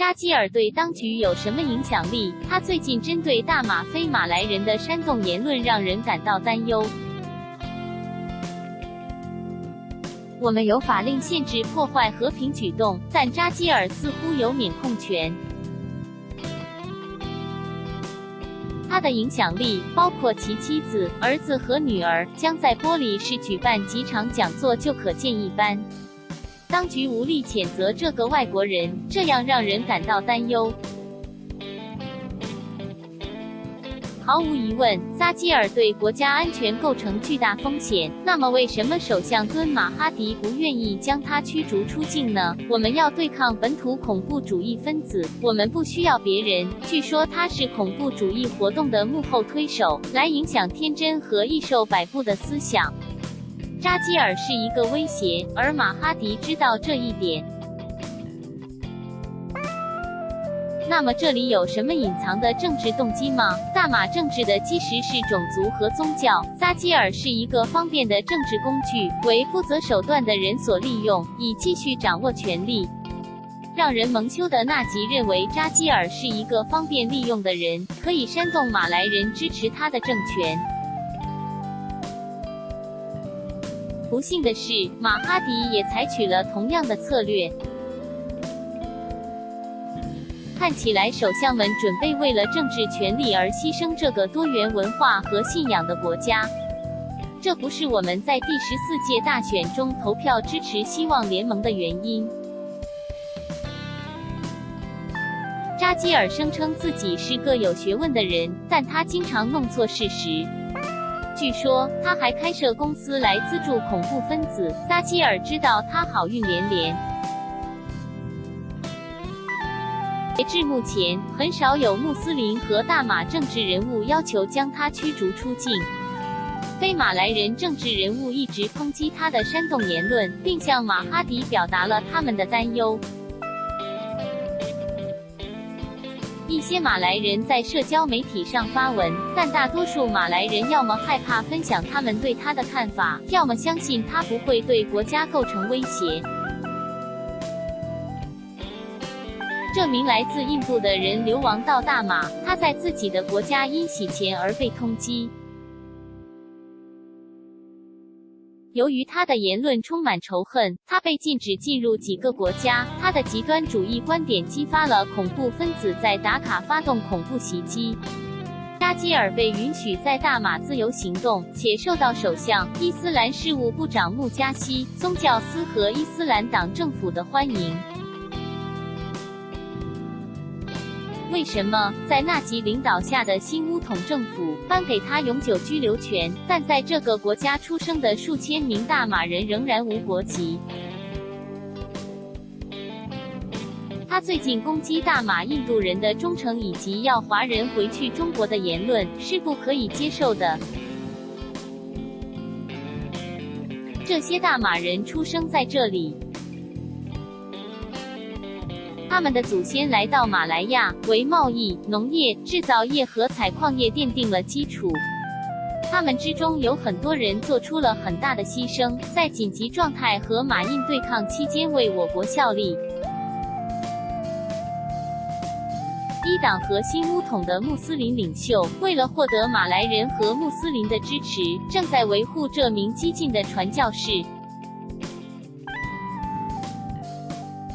扎基尔对当局有什么影响力？他最近针对大马非马来人的煽动言论让人感到担忧。我们有法令限制破坏和平举动，但扎基尔似乎有免控权。他的影响力，包括其妻子、儿子和女儿，将在玻璃市举办几场讲座就可见一斑。当局无力谴责这个外国人，这样让人感到担忧。毫无疑问，扎基尔对国家安全构成巨大风险。那么，为什么首相敦马哈迪不愿意将他驱逐出境呢？我们要对抗本土恐怖主义分子，我们不需要别人。据说他是恐怖主义活动的幕后推手，来影响天真和易受摆布的思想。扎基尔是一个威胁，而马哈迪知道这一点。那么这里有什么隐藏的政治动机吗？大马政治的基石是种族和宗教。扎基尔是一个方便的政治工具，为不择手段的人所利用，以继续掌握权力。让人蒙羞的纳吉认为扎基尔是一个方便利用的人，可以煽动马来人支持他的政权。不幸的是，马哈迪也采取了同样的策略。看起来，首相们准备为了政治权利而牺牲这个多元文化和信仰的国家。这不是我们在第14届大选中投票支持希望联盟的原因。扎基尔声称自己是个有学问的人，但他经常弄错事实。据说，他还开设公司来资助恐怖分子。扎基尔知道他好运连连。截至目前，很少有穆斯林和大马政治人物要求将他驱逐出境。非马来人政治人物一直抨击他的煽动言论，并向马哈迪表达了他们的担忧。一些马来人在社交媒体上发文，但大多数马来人要么害怕分享他们对他的看法，要么相信他不会对国家构成威胁。这名来自印度的人流亡到大马，他在自己的国家因洗钱而被通缉。由于他的言论充满仇恨，他被禁止进入几个国家。他的极端主义观点激发了恐怖分子在达卡发动恐怖袭击。扎基尔被允许在大马自由行动，且受到首相、伊斯兰事务部长穆加西、宗教司和伊斯兰党政府的欢迎。为什么在纳吉领导下的新乌统政府颁给他永久居留权，但在这个国家出生的数千名大马人仍然无国籍？他最近攻击大马印度人的忠诚以及要华人回去中国的言论是不可以接受的。这些大马人出生在这里。他们的祖先来到马来亚，为贸易、农业、制造业和采矿业奠定了基础。他们之中有很多人做出了很大的牺牲，在紧急状态和马印对抗期间为我国效力。伊党和新乌统的穆斯林领袖，为了获得马来人和穆斯林的支持，正在维护这名激进的传教士。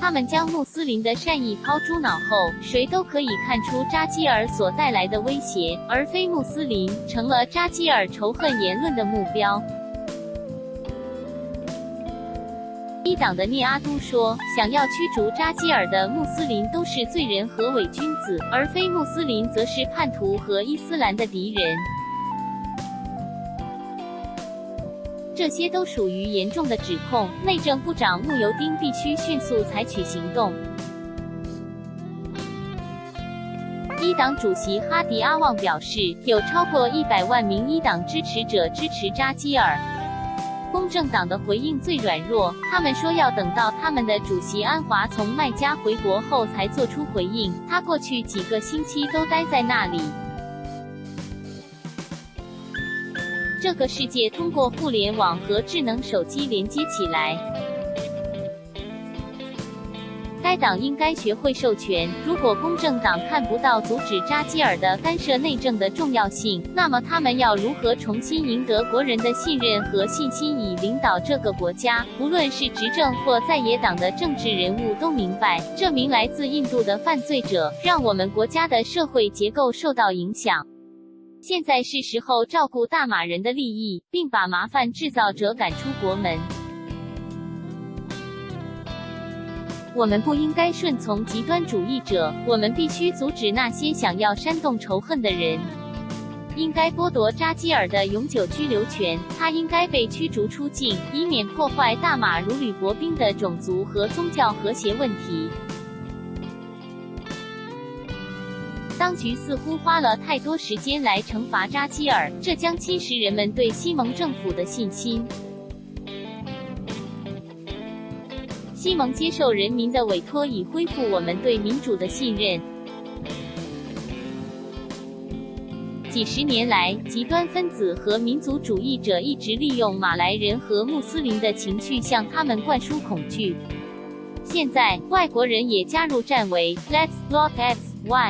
他们将穆斯林的善意抛诸脑后，谁都可以看出扎基尔所带来的威胁，而非穆斯林成了扎基尔仇恨言论的目标。伊党的聂阿都说，想要驱逐扎基尔的穆斯林都是罪人和伪君子，而非穆斯林则是叛徒和伊斯兰的敌人。这些都属于严重的指控，内政部长慕尤丁必须迅速采取行动。伊党主席哈迪阿旺表示，有超过100万名伊党支持者支持扎基尔。公正党的回应最软弱，他们说要等到他们的主席安华从麦加回国后才做出回应，他过去几个星期都待在那里。这个世界通过互联网和智能手机连接起来。该党应该学会授权。如果公正党看不到阻止扎基尔的干涉内政的重要性，那么他们要如何重新赢得国人的信任和信心以领导这个国家？无论是执政或在野党的政治人物都明白，这名来自印度的犯罪者让我们国家的社会结构受到影响。现在是时候照顾大马人的利益，并把麻烦制造者赶出国门。我们不应该顺从极端主义者，我们必须阻止那些想要煽动仇恨的人。应该剥夺扎基尔的永久居留权，他应该被驱逐出境，以免破坏大马如履薄冰的种族和宗教和谐问题。当局似乎花了太多时间来惩罚扎基尔，这将侵蚀人们对西蒙政府的信心。西蒙接受人民的委托，以恢复我们对民主的信任。几十年来，极端分子和民族主义者一直利用马来人和穆斯林的情绪向他们灌输恐惧。现在，外国人也加入战围 ，Let's Block X Y。